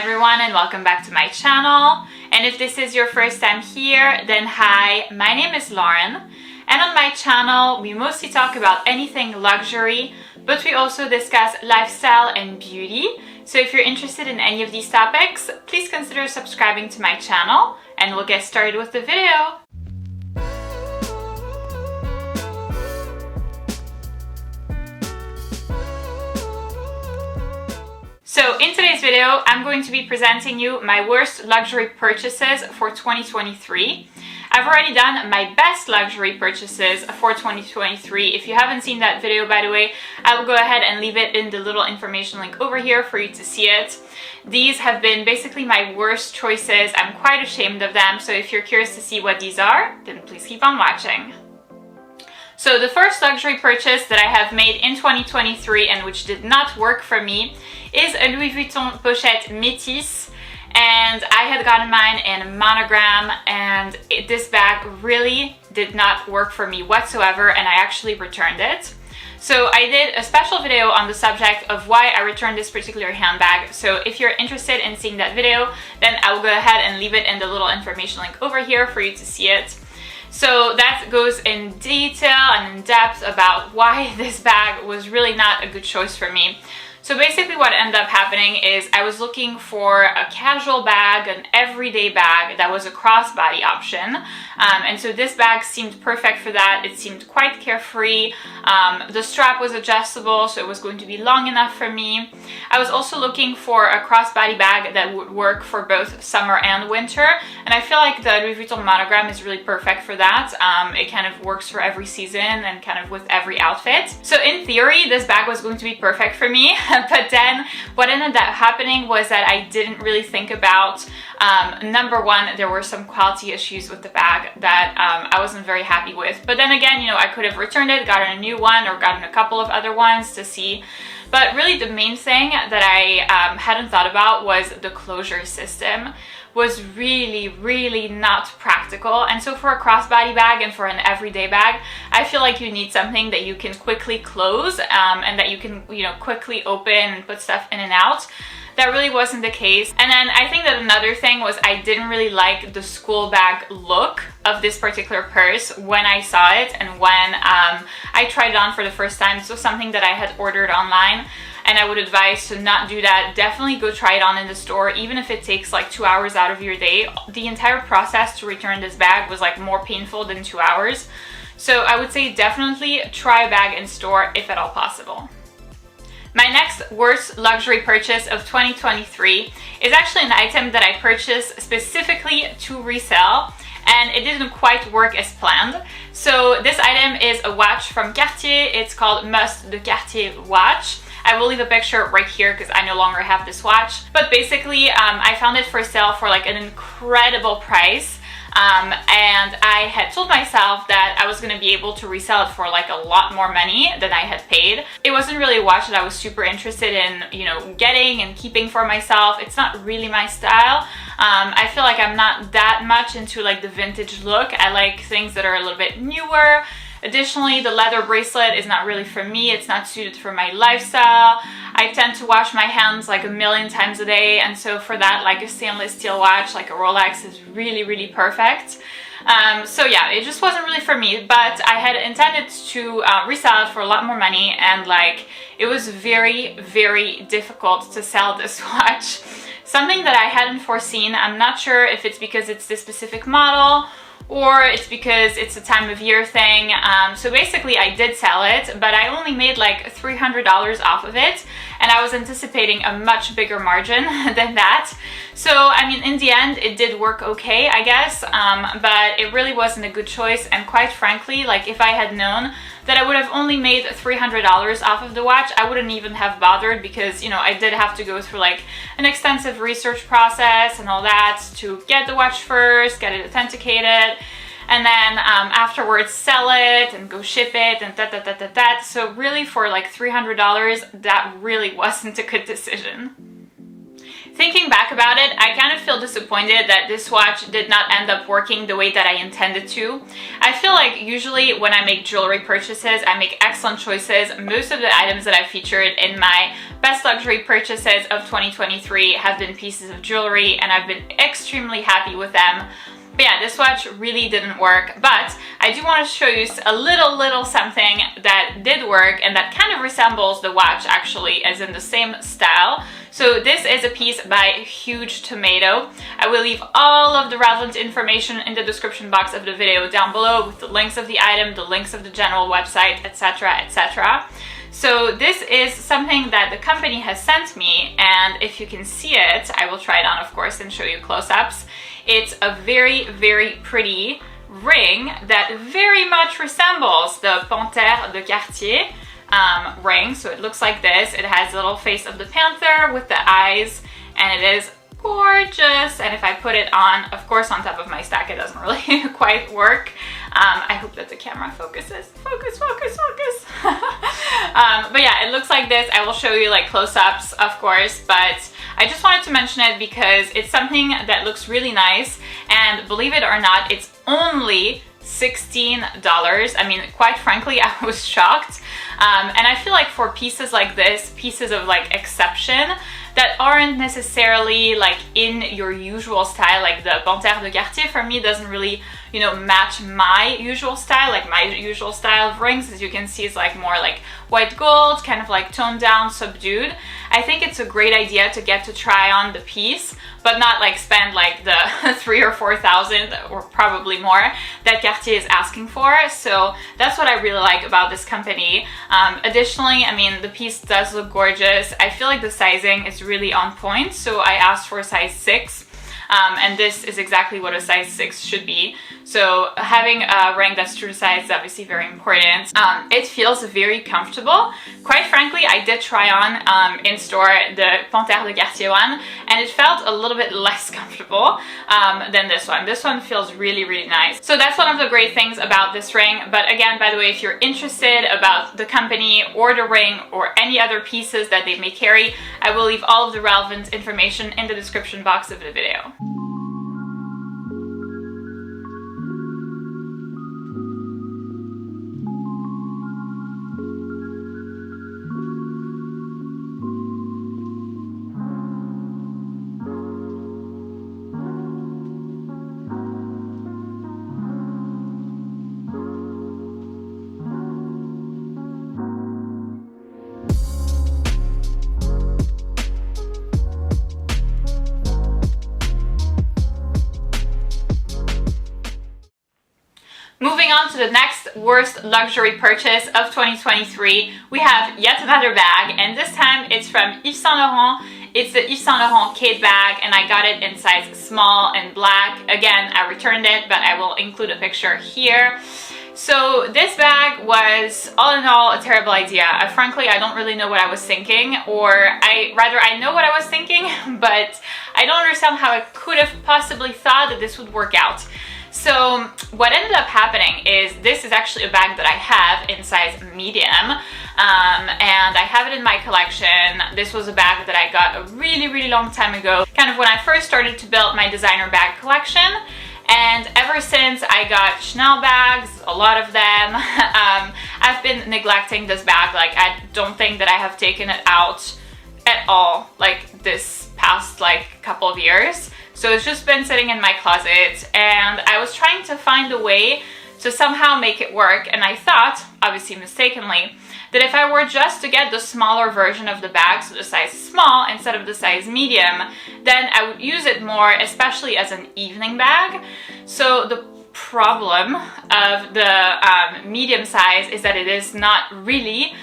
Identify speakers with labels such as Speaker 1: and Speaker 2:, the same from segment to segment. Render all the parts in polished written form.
Speaker 1: everyone and welcome back to my channel. And if this is your first time here, then hi, my name is Lauren. And on my channel, we mostly talk about anything luxury, but we also discuss lifestyle and beauty. So if you're interested in any of these topics, please consider subscribing to my channel and we'll get started with the video. So in today's video, I'm going to be presenting you my worst luxury purchases for 2023. I've already done my best luxury purchases for 2023. If you haven't seen that video, by the way, I will go ahead and leave it in the little information link over here for you to see it. These have been basically my worst choices. I'm quite ashamed of them. So if you're curious to see what these are, then please keep on watching. So the first luxury purchase that I have made in 2023 and which did not work for me is a Louis Vuitton pochette métisse, and I had gotten mine in monogram, and this bag really did not work for me whatsoever, and I actually returned it. So I did a special video on the subject of why I returned this particular handbag. So if you're interested in seeing that video, then I will go ahead and leave it in the little information link over here for you to see it. So that goes in detail and in depth about why this bag was really not a good choice for me. So basically what ended up happening is I was looking for a casual bag, an everyday bag that was a crossbody option. And so this bag seemed perfect for that. It seemed quite carefree. The strap was adjustable, so it was going to be long enough for me. I was also looking for a crossbody bag that would work for both summer and winter. And I feel like the Louis Vuitton monogram is really perfect for that. It kind of works for every season and kind of with every outfit. So in theory, this bag was going to be perfect for me. But then what ended up happening was that I didn't really think about, number one, there were some quality issues with the bag that I wasn't very happy with. But then again, you know, I could have returned it, gotten a new one, or gotten a couple of other ones to see. But really the main thing that I hadn't thought about was the closure system was really not practical. And so for a crossbody bag and for an everyday bag, I feel like you need something that you can quickly close and that you can, you know, quickly open and put stuff in and out. That really wasn't the case. And then I think that another thing was I didn't really like the school bag look of this particular purse when I saw it and when I tried it on for the first time. This was something that I had ordered online, and I would advise to not do that. Definitely go try it on in the store, even if it takes like 2 hours out of your day. The entire process to return this bag was like more painful than 2 hours. So I would say definitely try a bag in store if at all possible. My next worst luxury purchase of 2023 is actually an item that I purchased specifically to resell, and it didn't quite work as planned. So this item is a watch from Cartier. It's called Must de Cartier watch. I will leave a picture right here because I no longer have this watch. But basically, I found it for sale for like an incredible price. And I had told myself that I was going to be able to resell it for like a lot more money than I had paid. It wasn't really a watch that I was super interested in, you know, getting and keeping for myself. It's not really my style. I feel like I'm not that much into like the vintage look. I like things that are a little bit newer. Additionally, the leather bracelet is not really for me. It's not suited for my lifestyle. I tend to wash my hands like a million times a day, and so for that, like a stainless steel watch, like a Rolex, is really perfect. So yeah, it just wasn't really for me, but I had intended to resell it for a lot more money, and like it was very difficult to sell this watch. Something that I hadn't foreseen. I'm not sure if it's because it's this specific model or it's because it's a time of year thing. So basically I did sell it, but I only made like $300 off of it, and I was anticipating a much bigger margin than that. So I mean, in the end it did work okay, I guess, but it really wasn't a good choice. And quite frankly, like if I had known that I would have only made $300 off of the watch, I wouldn't even have bothered, because, you know, I did have to go through like an extensive research process and all that to get the watch first, get it authenticated, and then afterwards sell it and go ship it and that. So really for like $300, that really wasn't a good decision. Thinking back about it, I kind of feel disappointed that this watch did not end up working the way that I intended to. I feel like usually when I make jewelry purchases, I make excellent choices. Most of the items that I featured in my best luxury purchases of 2023 have been pieces of jewelry, and I've been extremely happy with them. But yeah, this watch really didn't work, but I do want to show you a little something that did work and that kind of resembles the watch actually, as in the same style. So this is a piece by Huge Tomato. I will leave all of the relevant information in the description box of the video down below with the links of the item, the links of the general website, etc, etc. So this is something that the company has sent me, and if you can see it, I will try it on of course and show you close-ups. It's a very pretty ring that very much resembles the Panthère de Cartier ring. So it looks like this. It has a little face of the panther with the eyes, and it is gorgeous. And if I put it on, of course, on top of my stack, it doesn't really quite work. I hope that the camera focuses. Focus. But yeah, it looks like this. I will show you like close-ups, of course, but I just wanted to mention it because it's something that looks really nice, and believe it or not, it's only $16. I mean, quite frankly, I was shocked. And I feel like for pieces like this, pieces of like exception that aren't necessarily like in your usual style, like the Panthère de Cartier for me doesn't really, you know, match my usual style. Like my usual style of rings, as you can see, is like more like white gold, kind of like toned down, subdued. I think it's a great idea to get to try on the piece, but not like spend like the 3,000 or 4,000 or probably more that Cartier is asking for. So that's what I really like about this company. Additionally, I mean, the piece does look gorgeous. I feel like the sizing is really on point. So I asked for a size 6. And this is exactly what a size 6 should be. So having a ring that's true to size is obviously very important. It feels very comfortable. Quite frankly, I did try on in store the Panthère de Cartier one, and it felt a little bit less comfortable than this one. This one feels really nice. So that's one of the great things about this ring. But again, by the way, if you're interested about the company or the ring or any other pieces that they may carry, I will leave all of the relevant information in the description box of the video. Moving on to the next worst luxury purchase of 2023, we have yet another bag, and this time it's from Yves Saint Laurent. It's the Yves Saint Laurent Kate bag, and I got it in size small and black. Again, I returned it, but I will include a picture here. So this bag was, all in all, a terrible idea. Frankly, I don't really know what I was thinking, or I know what I was thinking, but I don't understand how I could have possibly thought that this would work out. So what ended up happening is this is actually a bag that I have in size medium, and I have it in my collection. This was a bag that I got a really long time ago, kind of when I first started to build my designer bag collection. And ever since I got Chanel bags, a lot of them, I've been neglecting this bag. Like, I don't think that I have taken it out at all, like this past like couple of years. So it's just been sitting in my closet, and I was trying to find a way to somehow make it work, and I thought, obviously mistakenly, that if I were just to get the smaller version of the bag, so the size small instead of the size medium, then I would use it more, especially as an evening bag. So the problem of the medium size is that it is not really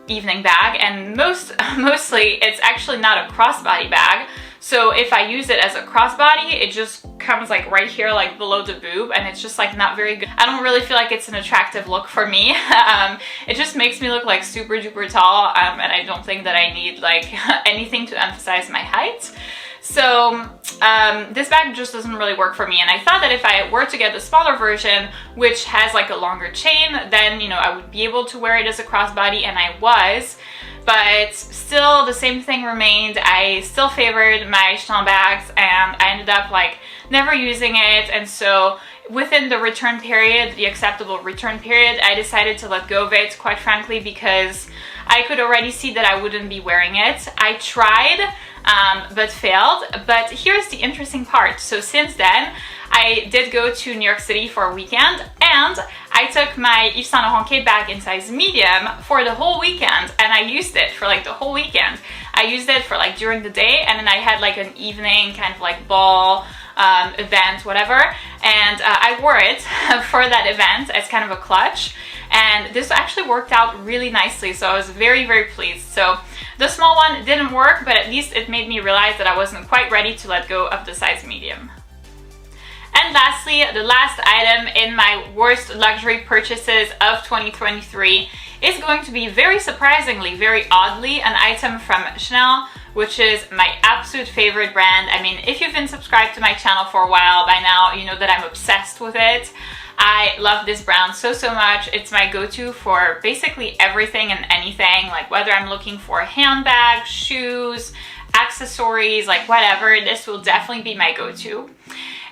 Speaker 1: evening bag, and mostly it's actually not a crossbody bag. So if I use it as a crossbody, it just comes like right here, like below the boob, and it's just like not very good. I don't really feel like it's an attractive look for me. It just makes me look like super duper tall, and I don't think that I need like anything to emphasize my height. So this bag just doesn't really work for me, and I thought that if I were to get the smaller version, which has like a longer chain, then, you know, I would be able to wear it as a crossbody, and I was. But still, the same thing remained. I still favored my Chanel bags, and I ended up like never using it. And so within the return period, the acceptable return period, I decided to let go of it, quite frankly, because I could already see that I wouldn't be wearing it. I tried, but failed. But here's the interesting part. So since then, I did go to New York City for a weekend, and I took my Yves Saint Laurent cape bag in size medium for the whole weekend, and I used it for like the whole weekend. I used it for like during the day, and then I had like an evening kind of like ball event, whatever, and I wore it for that event as kind of a clutch, and this actually worked out really nicely, so I was very, very pleased. So the small one didn't work, but at least it made me realize that I wasn't quite ready to let go of the size medium. And lastly, the last item in my worst luxury purchases of 2023 is going to be, very surprisingly, very oddly, an item from Chanel, which is my absolute favorite brand. I mean, if you've been subscribed to my channel for a while by now, you know that I'm obsessed with it. I love this brand so much. It's my go-to for basically everything and anything, like whether I'm looking for handbags, shoes, accessories, like whatever, this will definitely be my go-to.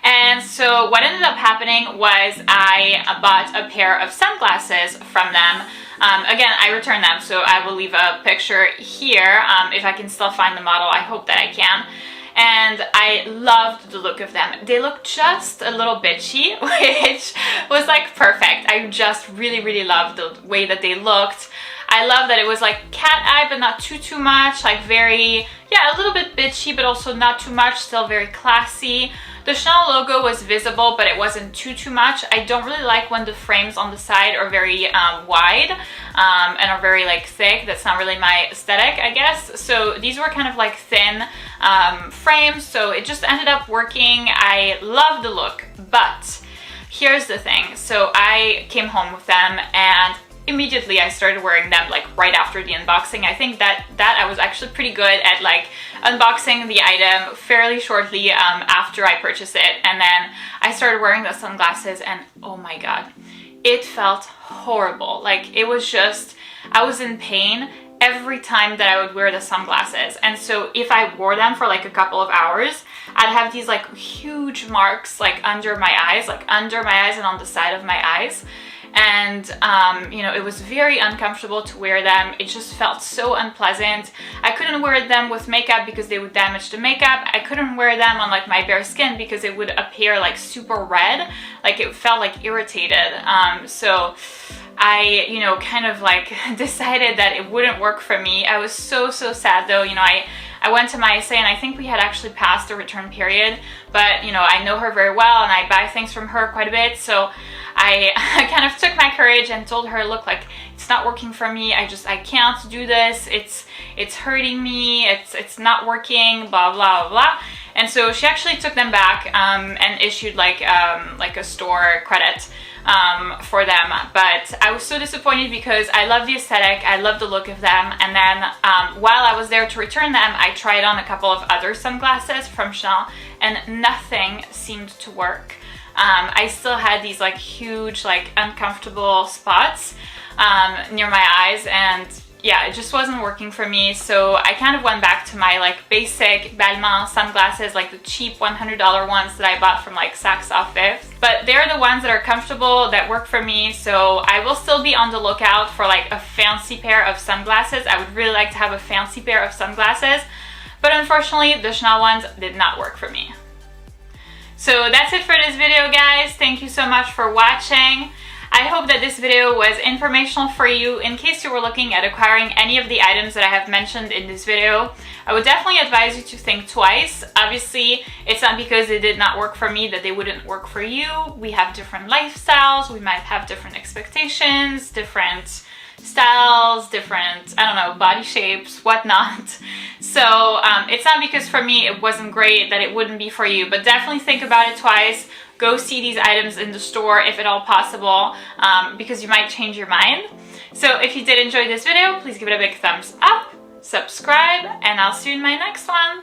Speaker 1: And so what ended up happening was I bought a pair of sunglasses from them. Again, I returned them, so I will leave a picture here if I can still find the model. I hope that I can. And I loved the look of them. They look just a little bitchy, which was like perfect. I just really loved the way that they looked. I love that it was like cat eye, but not too much, like very, yeah, a little bit bitchy, but also not too much, still very classy. The Chanel logo was visible, but it wasn't too much. I don't really like when the frames on the side are very wide and are very like thick. That's not really my aesthetic, I guess. So these were kind of like thin frames, so it just ended up working. I love the look, but here's the thing. So I came home with them, and immediately I started wearing them like right after the unboxing. I think that I was actually pretty good at like unboxing the item fairly shortly after I purchased it, and then I started wearing the sunglasses, and oh my god, it felt horrible. Like it was just, I was in pain every time that I would wear the sunglasses. And so if I wore them for like a couple of hours, I'd have these like huge marks like under my eyes and on the side of my eyes. And you know, it was very uncomfortable to wear them. It just felt so unpleasant. I couldn't wear them with makeup because they would damage the makeup. I couldn't wear them on like my bare skin because it would appear like super red. Like it felt like irritated. So I, you know, kind of like decided that it wouldn't work for me. I was so sad though. You know, I went to my SA, and I think we had actually passed the return period, but you know, I know her very well and I buy things from her quite a bit, so I kind of took my courage and told her, look, like it's not working for me. I can't do this. It's hurting me. It's not working, blah blah blah. And so she actually took them back and issued like a store credit for them. But I was so disappointed because I love the aesthetic, I love the look of them. And then while I was there to return them, I tried on a couple of other sunglasses from Chanel, and nothing seemed to work. I still had these like huge, like uncomfortable spots near my eyes, and yeah, it just wasn't working for me. So I kind of went back to my like basic Balmain sunglasses, like the cheap $100 ones that I bought from like Saks Off Fifth. But they're the ones that are comfortable, that work for me. So I will still be on the lookout for like a fancy pair of sunglasses. I would really like to have a fancy pair of sunglasses, but unfortunately the Chanel ones did not work for me. So that's it for this video, guys. Thank you so much for watching. I hope that this video was informational for you in case you were looking at acquiring any of the items that I have mentioned in this video. I would definitely advise you to think twice. Obviously, it's not because they did not work for me that they wouldn't work for you. We have different lifestyles, we might have different expectations, different styles, different, I don't know, body shapes, whatnot. So it's not because for me it wasn't great that it wouldn't be for you, but definitely think about it twice. Go see these items in the store if at all possible, because you might change your mind. So if you did enjoy this video, please give it a big thumbs up, subscribe, and I'll see you in my next one.